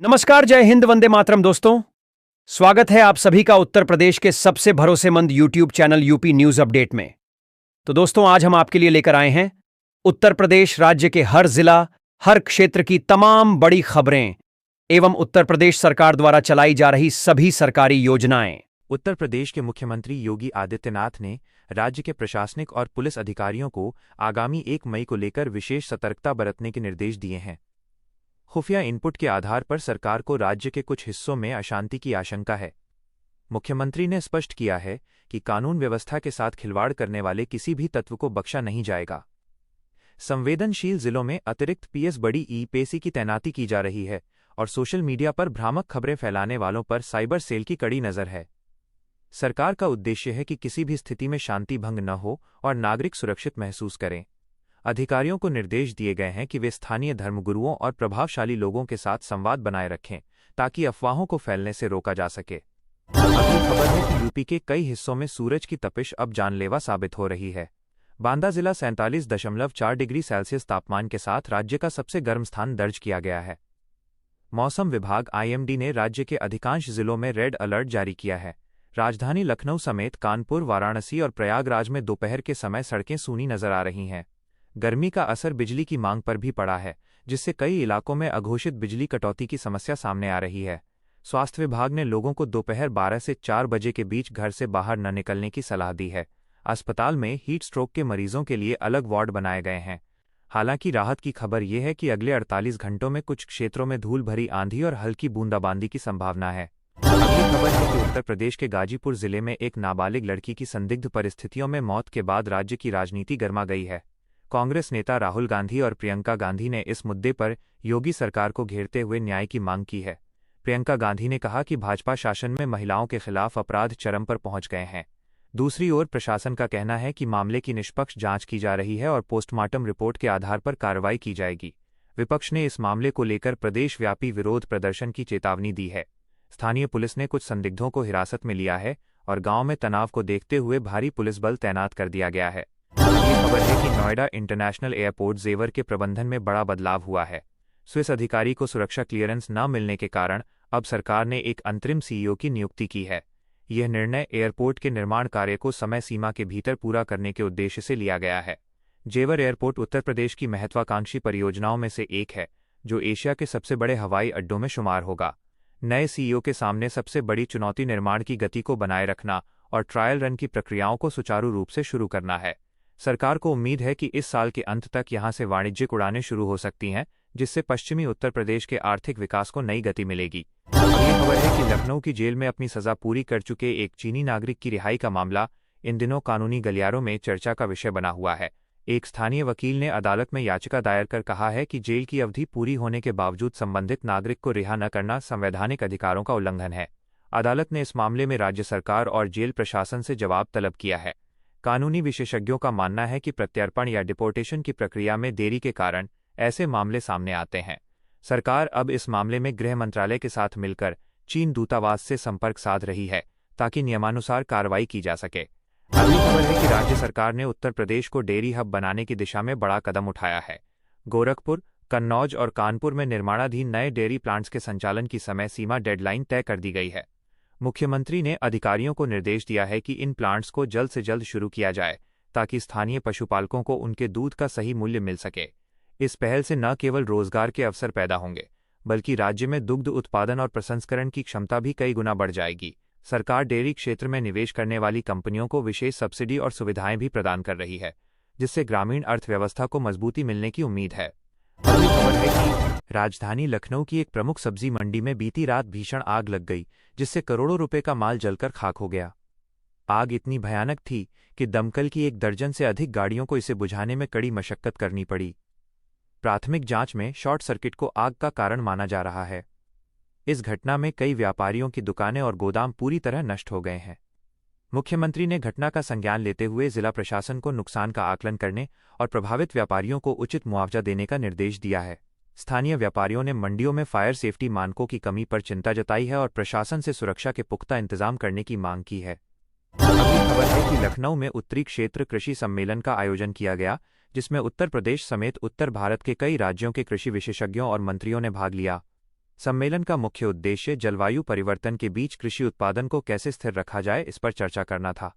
नमस्कार, जय हिंद, वंदे मातरम दोस्तों। स्वागत है आप सभी का उत्तर प्रदेश के सबसे भरोसेमंद YouTube channel UP news update में। तो दोस्तों, आज हम आपके लिए लेकर आए हैं उत्तर प्रदेश राज्य के हर जिला, हर क्षेत्र की तमाम बड़ी खबरें एवं उत्तर प्रदेश सरकार द्वारा चलाई जा रही सभी सरकारी योजनाएं। उत्तर प्रदेश के मुख्यमंत्री योगी आदित्यनाथ ने राज्य के प्रशासनिक और पुलिस अधिकारियों को आगामी 1 मई को लेकर विशेष सतर्कता बरतने के निर्देश दिए हैं। खुफिया इनपुट के आधार पर सरकार को राज्य के कुछ हिस्सों में अशांति की आशंका है। मुख्यमंत्री ने स्पष्ट किया है कि कानून व्यवस्था के साथ खिलवाड़ करने वाले किसी भी तत्व को बख्शा नहीं जाएगा। संवेदनशील जिलों में अतिरिक्त पीएस बड़ी ईपीसी की तैनाती की जा रही है और सोशल मीडिया पर भ्रामक खबरें फैलाने वालों पर साइबर सेल की कड़ी नजर है। सरकार का उद्देश्य है कि किसी भी स्थिति में शांति भंग न हो और नागरिक सुरक्षित महसूस करें। अधिकारियों को निर्देश दिए गए हैं कि वे स्थानीय धर्मगुरुओं और प्रभावशाली लोगों के साथ संवाद बनाए रखें ताकि अफवाहों को फैलने से रोका जा सके। अगली खबर है कि यूपी के कई हिस्सों में सूरज की तपिश अब जानलेवा साबित हो रही है। बांदा जिला 47.4 डिग्री सेल्सियस तापमान के साथ राज्य का सबसे गर्म स्थान दर्ज किया गया है। मौसम विभाग आईएमडी ने राज्य के अधिकांश जिलों में रेड अलर्ट जारी किया है। राजधानी लखनऊ समेत कानपुर, वाराणसी और प्रयागराज में दोपहर के समय सड़कें सूनी नजर आ रही हैं। गर्मी का असर बिजली की मांग पर भी पड़ा है, जिससे कई इलाकों में अघोषित बिजली कटौती की समस्या सामने आ रही है। स्वास्थ्य विभाग ने लोगों को दोपहर 12 से 4 बजे के बीच घर से बाहर न निकलने की सलाह दी है। अस्पताल में हीट स्ट्रोक के मरीजों के लिए अलग वार्ड बनाए गए हैं। हालांकि राहत की खबर यह है कि अगले 48 घंटों में कुछ क्षेत्रों में धूल भरी आंधी और हल्की बूंदाबांदी की संभावना है। अगली खबर है कि उत्तर प्रदेश के गाजीपुर जिले में एक नाबालिग लड़की की संदिग्ध परिस्थितियों में मौत के बाद राज्य की राजनीति गर्मा गई है। कांग्रेस नेता राहुल गांधी और प्रियंका गांधी ने इस मुद्दे पर योगी सरकार को घेरते हुए न्याय की मांग की है। प्रियंका गांधी ने कहा कि भाजपा शासन में महिलाओं के खिलाफ अपराध चरम पर पहुंच गए हैं। दूसरी ओर प्रशासन का कहना है कि मामले की निष्पक्ष जांच की जा रही है और पोस्टमार्टम रिपोर्ट के आधार पर कार्रवाई की जाएगी। विपक्ष ने इस मामले को लेकर प्रदेशव्यापी विरोध प्रदर्शन की चेतावनी दी है। स्थानीय पुलिस ने कुछ संदिग्धों को हिरासत में लिया है और गांव में तनाव को देखते हुए भारी पुलिस बल तैनात कर दिया गया है। अगली खबर है कि नोएडा इंटरनेशनल एयरपोर्ट जेवर के प्रबंधन में बड़ा बदलाव हुआ है। स्विस अधिकारी को सुरक्षा क्लियरेंस न मिलने के कारण अब सरकार ने एक अंतरिम सीईओ की नियुक्ति की है। यह निर्णय एयरपोर्ट के निर्माण कार्य को समय सीमा के भीतर पूरा करने के उद्देश्य से लिया गया है। जेवर एयरपोर्ट उत्तर प्रदेश की महत्वाकांक्षी परियोजनाओं में से एक है, जो एशिया के सबसे बड़े हवाई अड्डों में शुमार होगा। नए सीईओ के सामने सबसे बड़ी चुनौती निर्माण की गति को बनाए रखना और ट्रायल रन की प्रक्रियाओं को सुचारू रूप से शुरू करना है। सरकार को उम्मीद है कि इस साल के अंत तक यहां से वाणिज्यिक उड़ानें शुरू हो सकती हैं, जिससे पश्चिमी उत्तर प्रदेश के आर्थिक विकास को नई गति मिलेगी। अगली खबर है कि लखनऊ की जेल में अपनी सजा पूरी कर चुके एक चीनी नागरिक की रिहाई का मामला इन दिनों कानूनी गलियारों में चर्चा का विषय बना हुआ है। एक स्थानीय वकील ने अदालत में याचिका दायर कर कहा है कि जेल की अवधि पूरी होने के बावजूद संबंधित नागरिक को रिहा न करना संवैधानिक अधिकारों का उल्लंघन है। अदालत ने इस मामले में राज्य सरकार और जेल प्रशासन से जवाब तलब किया है। कानूनी विशेषज्ञों का मानना है कि प्रत्यर्पण या डिपोर्टेशन की प्रक्रिया में देरी के कारण ऐसे मामले सामने आते हैं। सरकार अब इस मामले में गृह मंत्रालय के साथ मिलकर चीन दूतावास से संपर्क साध रही है ताकि नियमानुसार कार्रवाई की जा सके। अगली खबर है कि राज्य सरकार ने उत्तर प्रदेश को डेयरी हब बनाने की दिशा में बड़ा कदम उठाया है। गोरखपुर, कन्नौज और कानपुर में निर्माणाधीन नए डेयरी प्लांट्स के संचालन की समय सीमा डेडलाइन तय कर दी गई है। मुख्यमंत्री ने अधिकारियों को निर्देश दिया है कि इन प्लांट्स को जल्द से जल्द शुरू किया जाए ताकि स्थानीय पशुपालकों को उनके दूध का सही मूल्य मिल सके। इस पहल से न केवल रोजगार के अवसर पैदा होंगे, बल्कि राज्य में दुग्ध उत्पादन और प्रसंस्करण की क्षमता भी कई गुना बढ़ जाएगी। सरकार डेयरी क्षेत्र में निवेश करने वाली कंपनियों को विशेष सब्सिडी और सुविधाएं भी प्रदान कर रही है, जिससे ग्रामीण अर्थव्यवस्था को मजबूती मिलने की उम्मीद है। अगली खबर है कि राजधानी लखनऊ की एक प्रमुख सब्जी मंडी में बीती रात भीषण आग लग गई, जिससे करोड़ों रुपए का माल जलकर खाक हो गया। आग इतनी भयानक थी कि दमकल की 1 दर्जन से अधिक गाड़ियों को इसे बुझाने में कड़ी मशक्कत करनी पड़ी। प्राथमिक जांच में शॉर्ट सर्किट को आग का कारण माना जा रहा है। इस घटना में कई व्यापारियों की दुकानें और गोदाम पूरी तरह नष्ट हो गए हैं। मुख्यमंत्री ने घटना का संज्ञान लेते हुए जिला प्रशासन को नुकसान का आकलन करने और प्रभावित व्यापारियों को उचित मुआवजा देने का निर्देश दिया है। स्थानीय व्यापारियों ने मंडियों में फायर सेफ्टी मानकों की कमी पर चिंता जताई है और प्रशासन से सुरक्षा के पुख्ता इंतजाम करने की मांग की है। अगली खबर है कि लखनऊ में उत्तरी क्षेत्र कृषि सम्मेलन का आयोजन किया गया, जिसमें उत्तर प्रदेश समेत उत्तर भारत के कई राज्यों के कृषि विशेषज्ञों और मंत्रियों ने भाग लिया। सम्मेलन का मुख्य उद्देश्य जलवायु परिवर्तन के बीच कृषि उत्पादन को कैसे स्थिर रखा जाए, इस पर चर्चा करना था।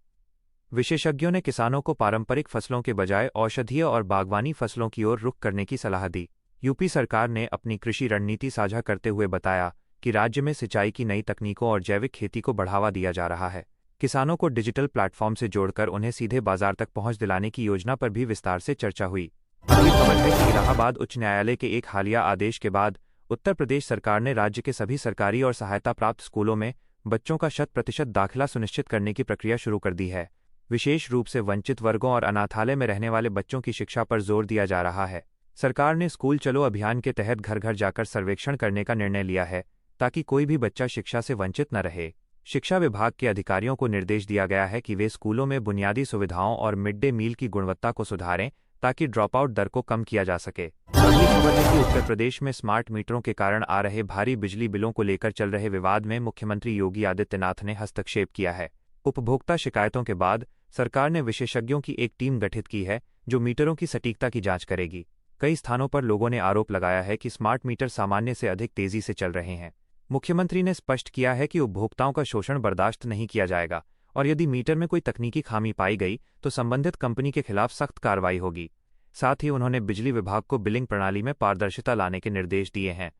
विशेषज्ञों ने किसानों को पारंपरिक फसलों के बजाय औषधीय और बागवानी फसलों की ओर रुख करने की सलाह दी। यूपी सरकार ने अपनी कृषि रणनीति साझा करते हुए बताया कि राज्य में सिंचाई की नई तकनीकों और जैविक खेती को बढ़ावा दिया जा रहा है। किसानों को डिजिटल प्लेटफॉर्म से जोड़कर उन्हें सीधे बाजार तक पहुंच दिलाने की योजना पर भी विस्तार से चर्चा हुई। अगली खबर है कि इलाहाबाद उच्च न्यायालय के एक हालिया आदेश के बाद उत्तर प्रदेश सरकार ने राज्य के सभी सरकारी और सहायता प्राप्त स्कूलों में बच्चों का 100% दाखिला सुनिश्चित करने की प्रक्रिया शुरू कर दी है। विशेष रूप से वंचित वर्गों और अनाथालय में रहने वाले बच्चों की शिक्षा पर जोर दिया जा रहा है। सरकार ने स्कूल चलो अभियान के तहत घर घर जाकर सर्वेक्षण करने का निर्णय लिया है, ताकि कोई भी बच्चा शिक्षा से वंचित न रहे। शिक्षा विभाग के अधिकारियों को निर्देश दिया गया है कि वे स्कूलों में बुनियादी सुविधाओं और मिड डे मील की गुणवत्ता को सुधारें, ताकि ड्रॉप आउट दर को कम किया जा सके। अगली खबर है कि उत्तर प्रदेश में स्मार्ट मीटरों के कारण आ रहे भारी बिजली बिलों को लेकर चल रहे विवाद में मुख्यमंत्री योगी आदित्यनाथ ने हस्तक्षेप किया है। उपभोक्ता शिकायतों के बाद सरकार ने विशेषज्ञों की एक टीम गठित की है, जो मीटरों की सटीकता की जांच करेगी। कई स्थानों पर लोगों ने आरोप लगाया है कि स्मार्ट मीटर सामान्य से अधिक तेजी से चल रहे हैं। मुख्यमंत्री ने स्पष्ट किया है कि उपभोक्ताओं का शोषण बर्दाश्त नहीं किया जाएगा और यदि मीटर में कोई तकनीकी खामी पाई गई तो संबंधित कंपनी के खिलाफ सख्त कार्रवाई होगी। साथ ही उन्होंने बिजली विभाग को बिलिंग प्रणाली में पारदर्शिता लाने के निर्देश दिए हैं।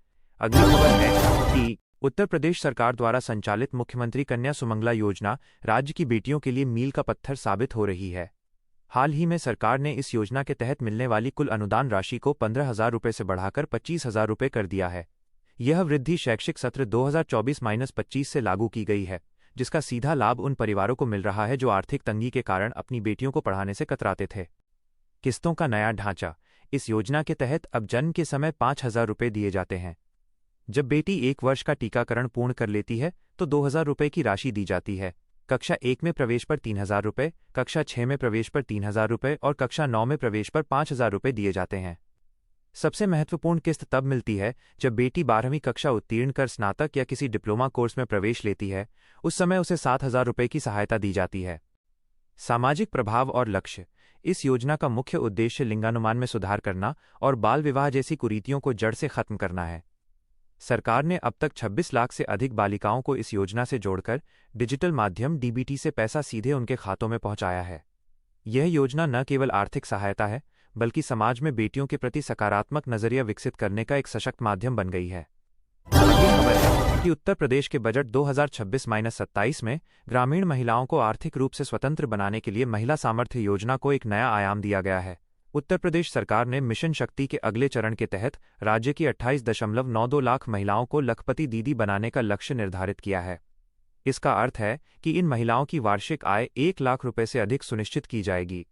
अगली खबर है कि उत्तर प्रदेश सरकार द्वारा संचालित मुख्यमंत्री कन्या सुमंगला योजना राज्य की बेटियों के लिए मील का पत्थर साबित हो रही है। हाल ही में सरकार ने इस योजना के तहत मिलने वाली कुल अनुदान राशि को 15,000 रुपये से बढ़ाकर 25,000 रुपये कर दिया है। यह वृद्धि शैक्षिक सत्र 2024-25 से लागू की गई है, जिसका सीधा लाभ उन परिवारों को मिल रहा है जो आर्थिक तंगी के कारण अपनी बेटियों को पढ़ाने से कतराते थे। किस्तों का नया ढांचा। इस योजना के तहत अब जन्म के समय 5,000 रुपये दिए जाते हैं। जब बेटी 1 वर्ष का टीकाकरण पूर्ण कर लेती है तो 2,000 रुपये की राशि दी जाती है। कक्षा 1 में प्रवेश पर 3,000 रुपये, कक्षा 6 में प्रवेश पर 3,000 रुपये और कक्षा 9 में प्रवेश पर 5,000 रुपये दिए जाते हैं। सबसे महत्वपूर्ण किस्त तब मिलती है जब बेटी 12वीं कक्षा उत्तीर्ण कर स्नातक या किसी डिप्लोमा कोर्स में प्रवेश लेती है। उस समय उसे 7,000 रुपये की सहायता दी जाती है। सामाजिक प्रभाव और लक्ष्य। इस योजना का मुख्य उद्देश्य लिंगानुमान में सुधार करना और बाल विवाह जैसी कुरीतियों को जड़ से खत्म करना है। सरकार ने अब तक 26 लाख से अधिक बालिकाओं को इस योजना से जोड़कर डिजिटल माध्यम डीबीटी से पैसा सीधे उनके खातों में पहुंचाया है। यह योजना न केवल आर्थिक सहायता है, बल्कि समाज में बेटियों के प्रति सकारात्मक नजरिया विकसित करने का एक सशक्त माध्यम बन गई है। अगली खबर है कि उत्तर प्रदेश के बजट 2026-27 में ग्रामीण महिलाओं को आर्थिक रूप से स्वतंत्र बनाने के लिए महिला सामर्थ्य योजना को एक नया आयाम दिया गया है। उत्तर प्रदेश सरकार ने मिशन शक्ति के अगले चरण के तहत राज्य की 28.92 लाख महिलाओं को लखपति दीदी बनाने का लक्ष्य निर्धारित किया है। इसका अर्थ है कि इन महिलाओं की वार्षिक आय 1 लाख रुपये से अधिक सुनिश्चित की जाएगी।